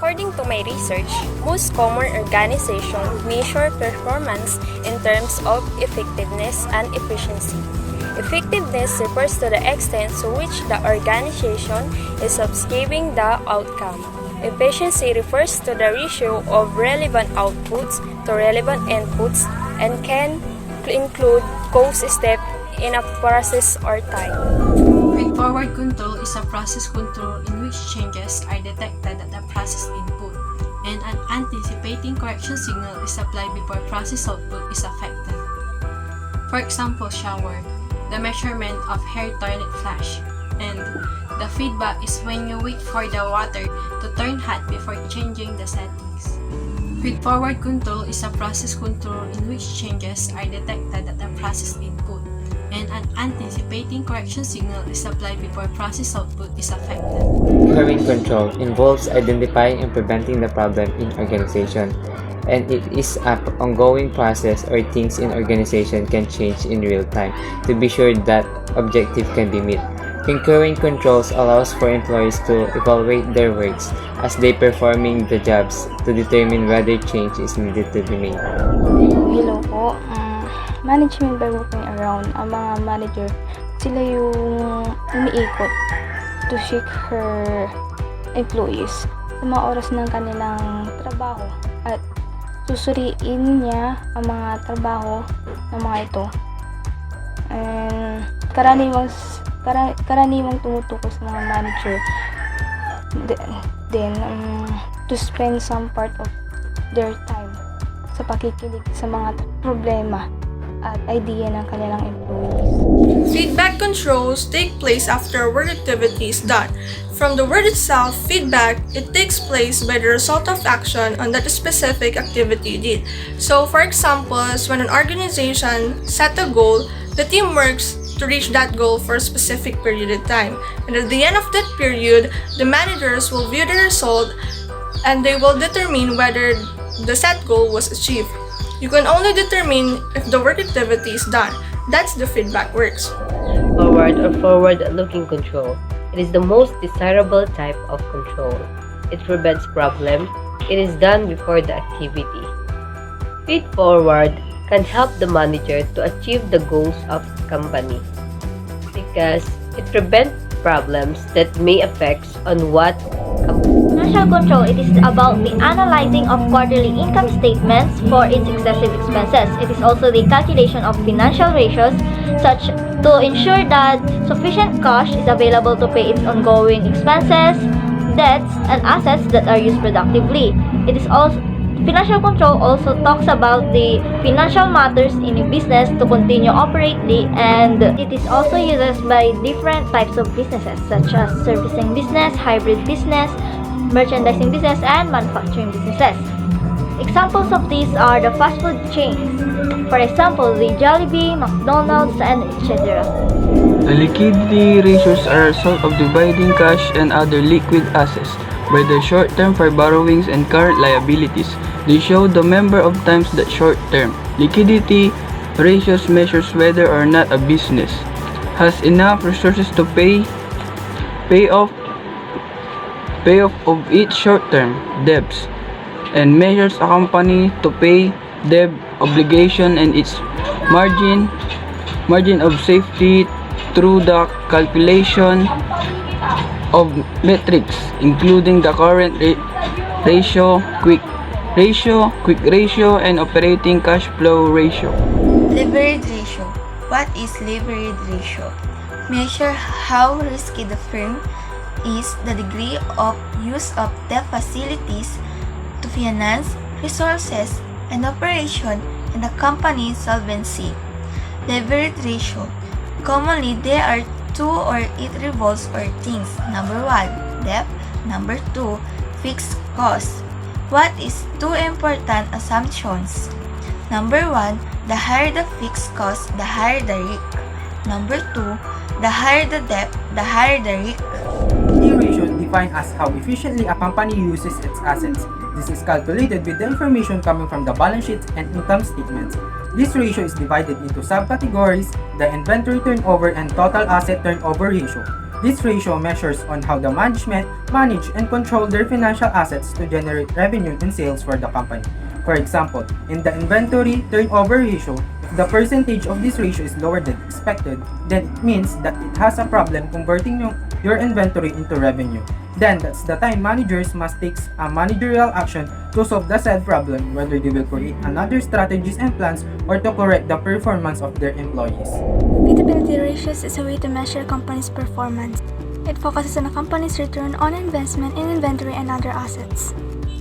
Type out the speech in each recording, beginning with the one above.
According to my research, most common organizations measure performance in terms of effectiveness and efficiency. Effectiveness refers to the extent to which the organization is achieving the outcome. Efficiency refers to the ratio of relevant outputs to relevant inputs and can include cost step in a process or time. Feedforward control is a process control in which changes are detected at the process input, and an anticipating correction signal is applied before process output is affected. For example, shower, the measurement of hair toilet flush, and the feedback is when you wait for the water to turn hot before changing the settings. Feedforward control is a process control in which changes are detected at the process input, and an anticipating correction signal is applied before process output is affected. Concurrent control involves identifying and preventing the problem in organization, and it is an ongoing process or things in organization can change in real time to be sure that objective can be met. Concurrent controls allows for employees to evaluate their works as they performing the jobs to determine whether change is needed to be made. Hello po. Management by working around, ang mga manager, sila yung umiikot to seek her employees sa mga oras ng kanilang trabaho at susuriin niya ang mga trabaho ng mga ito. And karaniwang tumutukoy sa mga manager then to spend some part of their time sa pakikinig sa mga problema at idea ng kanilang employees. Feedback controls take place after a work activity is done. From the word itself, feedback, it takes place by the result of action on that specific activity you did. So, for example, when an organization set a goal, the team works to reach that goal for a specific period of time. And at the end of that period, the managers will view the result and they will determine whether the set goal was achieved. You can only determine if the work activity is done. That's the feedback works. Forward or forward-looking control. It is the most desirable type of control. It prevents problem. It is done before the activity. Feedforward can help the manager to achieve the goals of the company because it prevents problems that may affect on what Financial control, it is about the analyzing of quarterly income statements for its excessive expenses. It is also the calculation of financial ratios such to ensure that sufficient cash is available to pay its ongoing expenses, debts, and assets that are used productively. It is also Financial control also talks about the financial matters in a business to continue operating, and it is also used by different types of businesses such as servicing business, hybrid business, merchandising business, and manufacturing businesses. Examples of these are the fast food chains, for example, the Jollibee, McDonald's, and etc. The liquidity ratios are a sort of dividing cash and other liquid assets by the short term for borrowings and current liabilities. They show the number of times that short term liquidity ratios measures whether or not a business has enough resources to pay off of its short term debts, and measures a company to pay debt obligation and its margin of safety through the calculation of metrics including the current ratio, quick ratio, and operating cash flow ratio. Leverage ratio. What is leverage ratio? Measure how risky the firm is, the degree of use of debt facilities to finance resources and operation, and the company's solvency. Leverage ratio. Commonly, there are two or it revolves or things. Number 1, debt. Number 2, fixed costs. What is two important assumptions? Number 1, the higher the fixed cost, the higher the risk. Number 2, the higher the debt, the higher the risk. The ratio is defined as how efficiently a company uses its assets. This is calculated with the information coming from the balance sheet and income statements. This ratio is divided into subcategories: the inventory turnover and total asset turnover ratio. This ratio measures on how the management manage and control their financial assets to generate revenue and sales for the company. For example, in the inventory turnover ratio, if the percentage of this ratio is lower than expected, then it means that it has a problem converting your inventory into revenue. Then that's the time managers must take a managerial action to solve the said problem, whether they will create another strategies and plans or to correct the performance of their employees. Profitability ratios is a way to measure a company's performance. It focuses on a company's return on investment in inventory and other assets.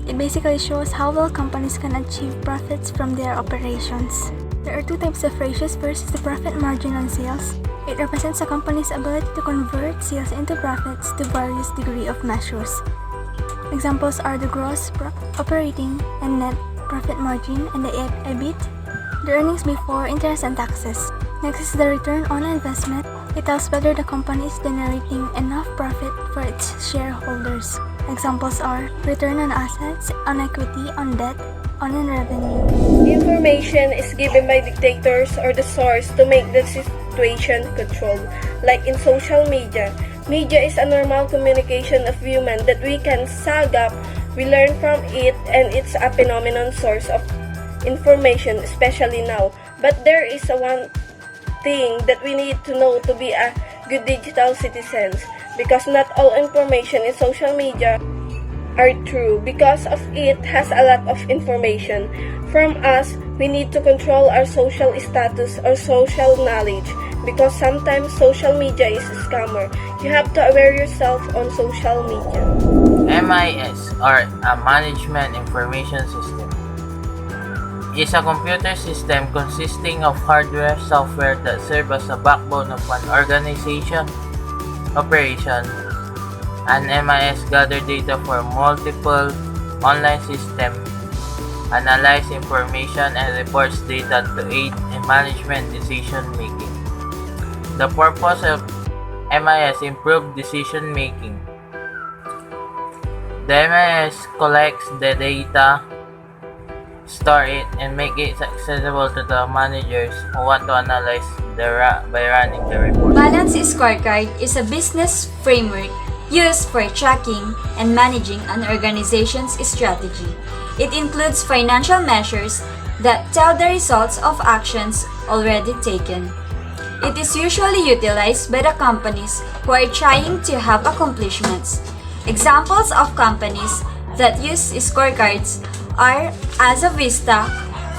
It basically shows how well companies can achieve profits from their operations. There are two types of ratios. First is the profit margin on sales. It represents a company's ability to convert sales into profits to various degree of measures. Examples are the gross operating and net profit margin and the EBIT, the earnings before interest and taxes. Next is the return on investment. It tells whether the company is generating enough profit for its shareholders. Examples are return on assets, on equity, on debt, on revenue. Information is given by dictators or the source to make the situation controlled. Like in social media. Media is a normal communication of human that we can sag up, we learn from it, and it's a phenomenon source of information, especially now. But there is one thing that we need to know to be a good digital citizens, because not all information in social media are true, because of it has a lot of information. From us, we need to control our social status or social knowledge, because sometimes social media is a scammer. You have to aware yourself on social media. MIS, or a Management Information System, is a computer system consisting of hardware, software that serve as a backbone of an organization operation. An MIS gather data for multiple online systems, analyze information, and reports data to aid in management decision making. The purpose of MIS improve decision making. The MIS collects the data, store it, and make it accessible to the managers who want to analyze by running the report. Balanced scorecard is a business framework used for tracking and managing an organization's strategy. It includes financial measures that tell the results of actions already taken. It is usually utilized by the companies who are trying to have accomplishments. Examples of companies that use scorecards are Asa Vista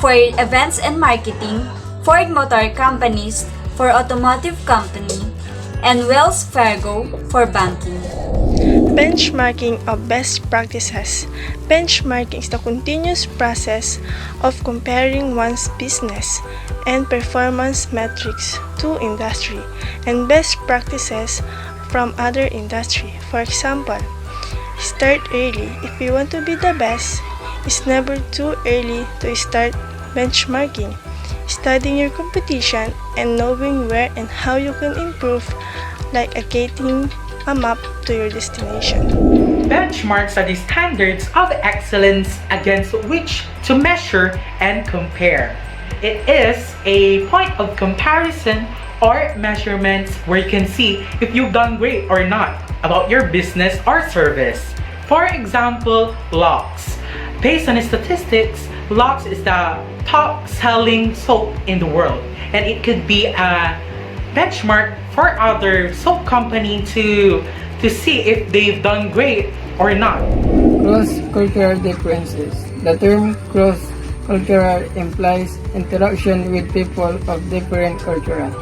for events and marketing, Ford Motor Companies for automotive company, and Wells Fargo for banking. Benchmarking of best practices. Benchmarking is the continuous process of comparing one's business and performance metrics to industry and best practices from other industry. For example, start early. If you want to be the best, it's never too early to start benchmarking. Studying your competition and knowing where and how you can improve, like getting a map to your destination. Benchmarks are the standards of excellence against which to measure and compare. It is a point of comparison or measurements where you can see if you've done great or not about your business or service. For example, locks. Based on statistics, Lux is the top-selling soap in the world, and it could be a benchmark for other soap company to see if they've done great or not. Cross-cultural differences. The term cross-cultural implies interaction with people of different cultural,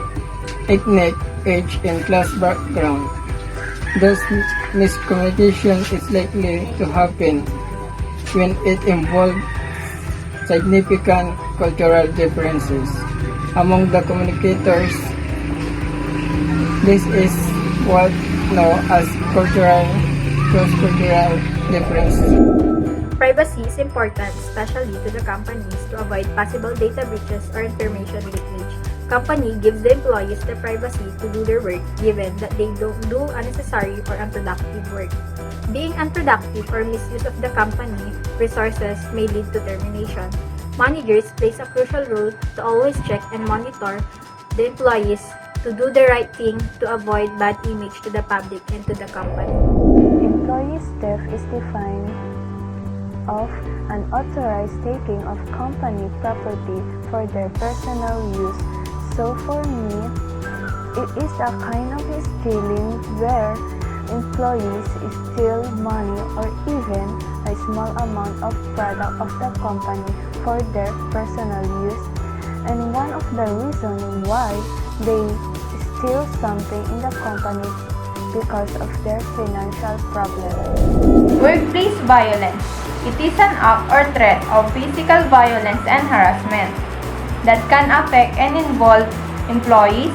ethnic, age, and class background. Thus, miscommunication is likely to happen when it involves significant cultural differences among the communicators. This is what known as cross-cultural differences. Privacy is important, especially to the companies, to avoid possible data breaches or information leakage. Company gives the employees the privacy to do their work, given that they don't do unnecessary or unproductive work. Being unproductive or misuse of the company resources may lead to termination. Managers plays a crucial role to always check and monitor the employees' to do the right thing to avoid bad image to the public and to the company. Employee theft is defined of unauthorized taking of company property for their personal use. So for me, it is a kind of stealing where employees steal money or even a small amount of product of the company for their personal use. And one of the reasons why they steal something in the company because of their financial problem. Workplace violence. It is an act or threat of physical violence and harassment that can affect and involve employees,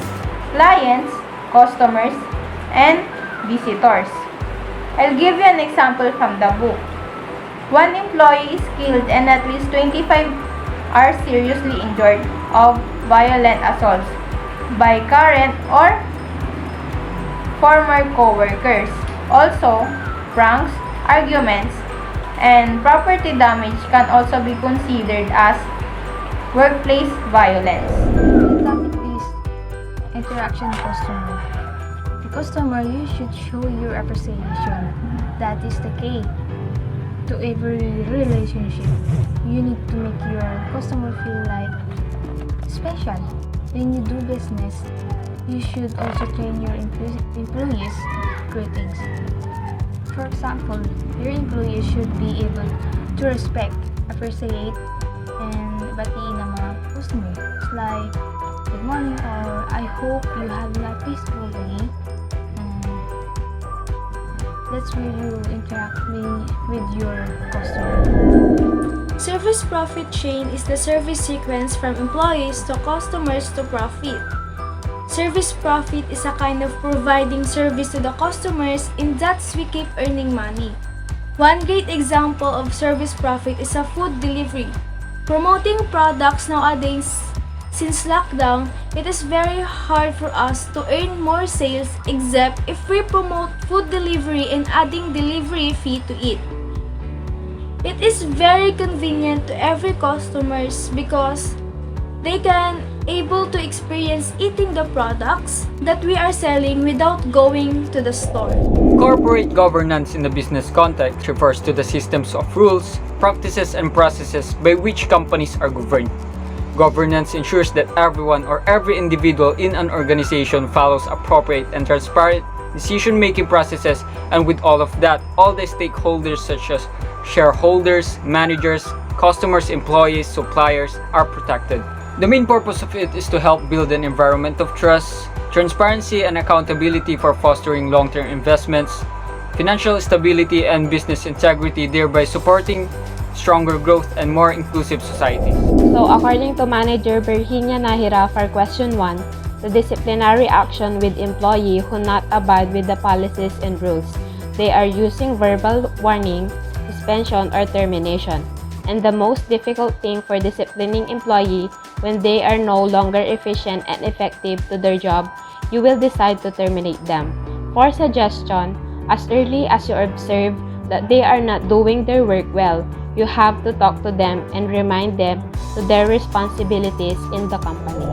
clients, customers, and visitors. I'll give you an example from the book. One employee is killed and at least 25 are seriously injured of violent assaults by current or former co-workers. Also, pranks, arguments, and property damage can also be considered as workplace violence. The topic is interaction with customer. The customer, you should show your appreciation. That is the key to every relationship. You need to make your customer feel like special. When you do business, you should also train your employees greetings. For example, your employees should be able to respect, appreciate, and batiin ng mga customer. It's like, good morning or I hope you have a peaceful day. That's where you interact with your customer. Service profit chain is the service sequence from employees to customers to profit. Service profit is a kind of providing service to the customers, and thus we keep earning money. One great example of service profit is a food delivery. Promoting products nowadays, since lockdown, it is very hard for us to earn more sales except if we promote food delivery and adding delivery fee to it. It is very convenient to every customers because they can able to experience eating the products that we are selling without going to the store. Corporate governance in the business context refers to the systems of rules, practices, and processes by which companies are governed. Governance ensures that everyone or every individual in an organization follows appropriate and transparent decision-making processes, and with all of that, all the stakeholders such as shareholders, managers, customers, employees, suppliers are protected. The main purpose of it is to help build an environment of trust, transparency, and accountability for fostering long-term investments, financial stability, and business integrity, thereby supporting stronger growth and more inclusive society. So according to Manager Virginia Nahira for question 1, the disciplinary action with employee who not abide with the policies and rules, they are using verbal warning, suspension, or termination. And the most difficult thing for disciplining employee when they are no longer efficient and effective to their job, you will decide to terminate them. For suggestion, as early as you observe that they are not doing their work well, you have to talk to them and remind them to their responsibilities in the company.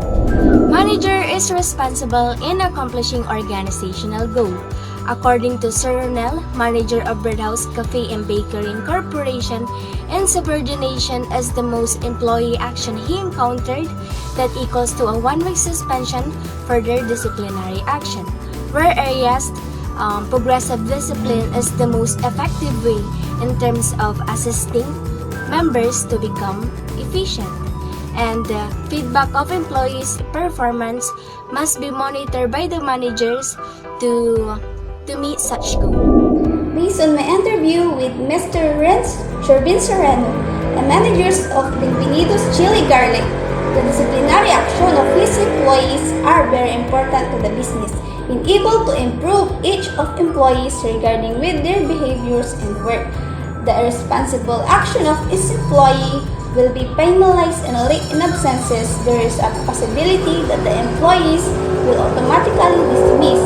Manager is responsible in accomplishing organizational goal. According to Sir Ronell, manager of Birdhouse Cafe and Bakery Incorporation, insubordination is the most employee action he encountered that equals to a 1-week suspension for their disciplinary action. Where areas, progressive discipline is the most effective way in terms of assisting members to become efficient. And the feedback of employees' performance must be monitored by the managers to meet such goal. Based on my interview with Mr. Renz Shorbin Serrano, the managers of Linguinitos Chili Garlic, the disciplinary action of his employees are very important to the business, being able to improve each of employees regarding with their behaviors and work. The irresponsible action of each employee will be penalized, and in absences, there is a possibility that the employees will automatically dismiss.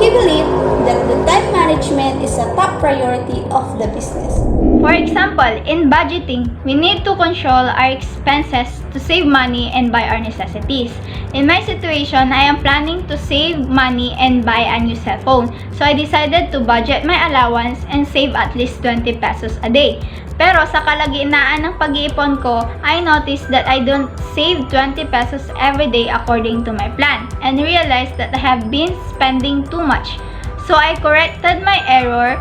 He believes that the time management is a top priority of the business. For example, in budgeting, we need to control our expenses to save money and buy our necessities. In my situation, I am planning to save money and buy a new cell phone. So I decided to budget my allowance and save at least 20 pesos a day. Pero sa kalagitnaan ng pag-iipon ko, I noticed that I don't save 20 pesos every day according to my plan and realized that I have been spending too much. So I corrected my error,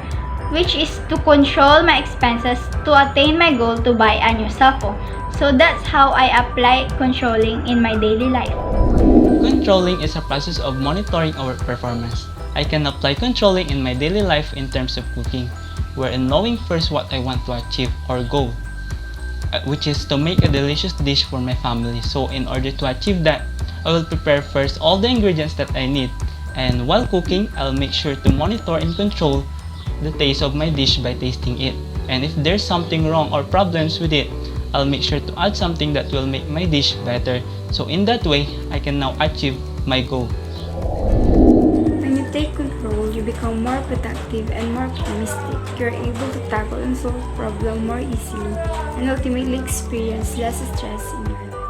which is to control my expenses to attain my goal to buy a new cell phone. So that's how I apply controlling in my daily life. Controlling is a process of monitoring our performance. I can apply controlling in my daily life in terms of cooking, wherein knowing first what I want to achieve or goal, which is to make a delicious dish for my family. So in order to achieve that, I will prepare first all the ingredients that I need, and while cooking, I'll make sure to monitor and control the taste of my dish by tasting it. And if there's something wrong or problems with it, I'll make sure to add something that will make my dish better. So in that way, I can now achieve my goal. When you take control, you become more productive and more optimistic. You're able to tackle and solve problems more easily and ultimately experience less stress in your life.